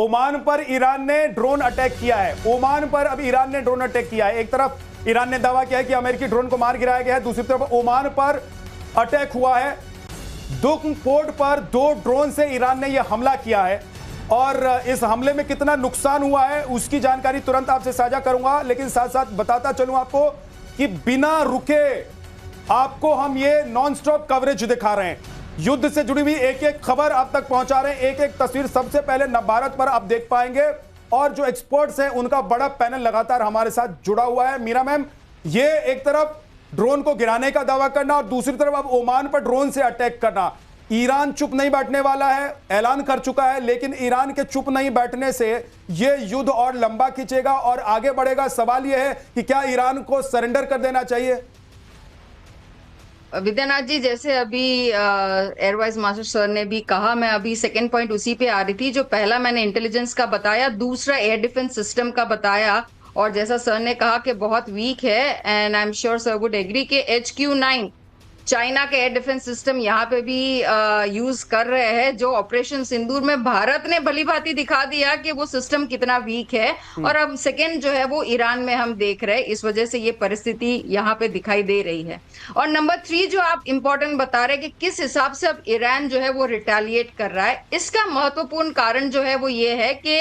Oman पर Iran ने drone attack किया है। ओमान पर अब ईरान ने ड्रोन अटैक किया है। एक तरफ ईरान ने दावा किया है कि अमेरिकी ड्रोन को मार गिराया गया है, दूसरी तरफ ओमान पर अटैक हुआ है। दुख पोर्ट पर 2 ड्रोन से ईरान ने यह हमला किया है और इस हमले में कितना नुकसान हुआ है उसकी जानकारी तुरंत आपसे साझा करूंगा, लेकिन साथ साथ बताता चलूं आपको कि बिना रुके आपको हम ये नॉन स्टॉप कवरेज दिखा रहे हैं। युद्ध से जुड़ी हुई एक एक खबर आप तक पहुंचा रहे हैं, एक एक तस्वीर सबसे पहले नवभारत पर आप देख पाएंगे और जो एक्सपर्ट्स हैं उनका बड़ा पैनल लगातार हमारे साथ जुड़ा हुआ है। मीरा मैम, ये एक तरफ ड्रोन को गिराने का दावा करना और दूसरी तरफ अब ओमान पर ड्रोन से अटैक करना। ईरान चुप नहीं बैठने वाला है, ऐलान कर चुका है, लेकिन ईरान के चुप नहीं बैठने से यह युद्ध और लंबा खींचेगा और आगे बढ़ेगा। सवाल यह है कि क्या ईरान को सरेंडर कर देना चाहिए? विद्यानाथ जी, जैसे अभी एयर वाइस मास्टर सर ने भी कहा, मैं अभी सेकंड पॉइंट उसी पे आ रही थी। जो पहला मैंने इंटेलिजेंस का बताया, दूसरा एयर डिफेंस सिस्टम का बताया, और जैसा सर ने कहा कि बहुत वीक है, and I am sure sir would agree कि HQ-9 चाइना के एयर डिफेंस सिस्टम यहाँ पे भी यूज कर रहे हैं। जो ऑपरेशन सिंदूर में भारत ने भली भांति दिखा दिया कि वो सिस्टम कितना वीक है, और अब सेकेंड जो है वो ईरान में हम देख रहे हैं। इस वजह से ये परिस्थिति यहाँ पे दिखाई दे रही है। और नंबर 3 जो आप इंपॉर्टेंट बता रहे हैं कि किस हिसाब से अब ईरान जो है वो रिटेलिएट कर रहा है, इसका महत्वपूर्ण कारण जो है वो ये है कि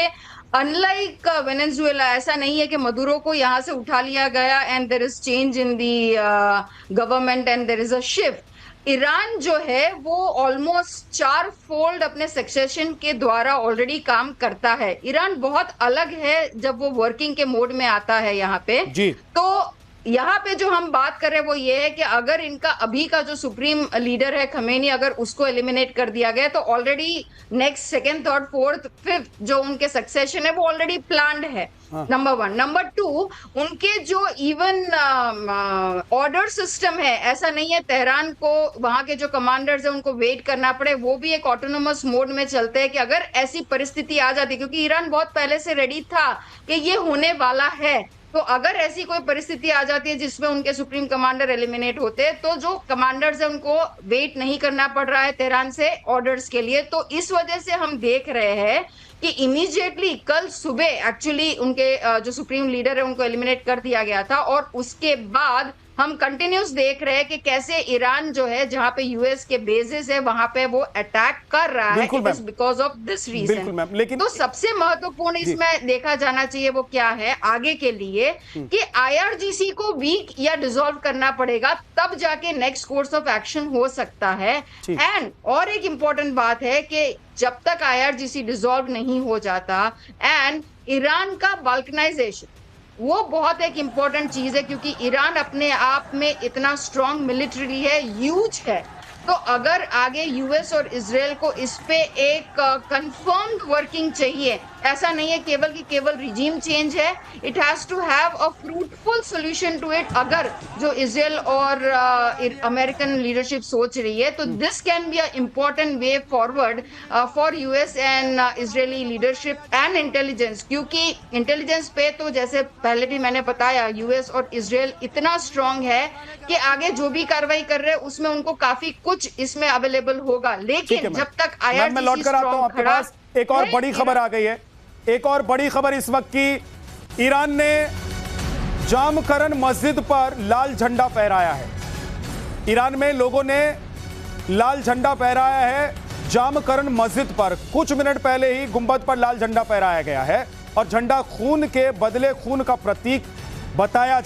अनलाइक वेनेजुएला, ऐसा नहीं है कि मदुरो को यहां से उठा लिया गया and there is change in the government and there is a shift. Iran जो है वो ऑलमोस्ट 4 फोल्ड अपने सक्सेशन के द्वारा ऑलरेडी काम करता है। ईरान बहुत अलग है जब वो वर्किंग के मोड में आता है यहाँ पे जी। तो यहाँ पे जो हम बात कर रहे हैं वो ये है कि अगर इनका अभी का जो सुप्रीम लीडर है खमेनी, अगर उसको एलिमिनेट कर दिया गया तो already next second, third, fourth, fifth जो उनके सक्सेशन है वो ऑलरेडी प्लान्ड है। नंबर 1। नंबर 2, उनके जो इवन ऑर्डर सिस्टम है, ऐसा नहीं है तेहरान को वहां के जो कमांडर्स है उनको वेट करना पड़े, वो भी एक ऑटोनोमस मोड में चलते हैं कि अगर ऐसी परिस्थिति आ जाती, क्योंकि ईरान बहुत पहले से रेडी था कि ये होने वाला है, तो अगर ऐसी कोई परिस्थिति आ जाती है जिसमें उनके सुप्रीम कमांडर एलिमिनेट होते हैं तो जो कमांडर्स है उनको वेट नहीं करना पड़ रहा है तेहरान से ऑर्डर्स के लिए। तो इस वजह से हम देख रहे हैं कि इमीडिएटली कल सुबह एक्चुअली उनके जो सुप्रीम लीडर है उनको एलिमिनेट कर दिया गया था, और उसके बाद हम कंटिन्यूस देख रहे हैं कि कैसे ईरान जो है जहां पे यूएस के बेसेस है वहां पे वो अटैक कर रहा है बिकॉज ऑफ दिस रीजन। लेकिन तो सबसे महत्वपूर्ण इसमें देखा जाना चाहिए वो क्या है आगे के लिए कि IRGC को वीक या डिसॉल्व करना पड़ेगा, तब जाके नेक्स्ट कोर्स ऑफ एक्शन हो सकता है। एंड और एक इंपॉर्टेंट बात है कि जब तक IRGC डिसॉल्व नहीं हो जाता एंड ईरान का बाल्कनाइजेशन, वो बहुत एक इंपॉर्टेंट चीज है, क्योंकि ईरान अपने आप में इतना स्ट्रॉन्ग मिलिट्री है, ह्यूज है। तो अगर आगे यूएस और इजराइल को इस पे एक कंफर्म्ड वर्किंग चाहिए, ऐसा नहीं है केवल कि केवल रिजीम चेंज है, it has to have a fruitful solution to it. अगर जो इजराइल और अमेरिकन लीडरशिप सोच रही है तो this can be a important way forward for US and Israeli leadership and intelligence, क्योंकि इंटेलिजेंस पे तो जैसे पहले भी मैंने बताया यूएस और इजराइल इतना स्ट्रांग है कि आगे जो भी कार्रवाई कर रहे हैं उसमें उनको काफी कुछ इसमें अवेलेबल होगा। लेकिन जब तक IRGC स्ट्रांग खड़ा, एक और बड़ी खबर आ गई है, एक और बड़ी खबर इस वक्त की, ईरान ने जामकरन मस्जिद पर लाल झंडा फहराया है। ईरान में लोगों ने लाल झंडा फहराया है जामकरन मस्जिद पर। कुछ मिनट पहले ही गुंबद पर लाल झंडा फहराया गया है और झंडा खून के बदले खून का प्रतीक बताया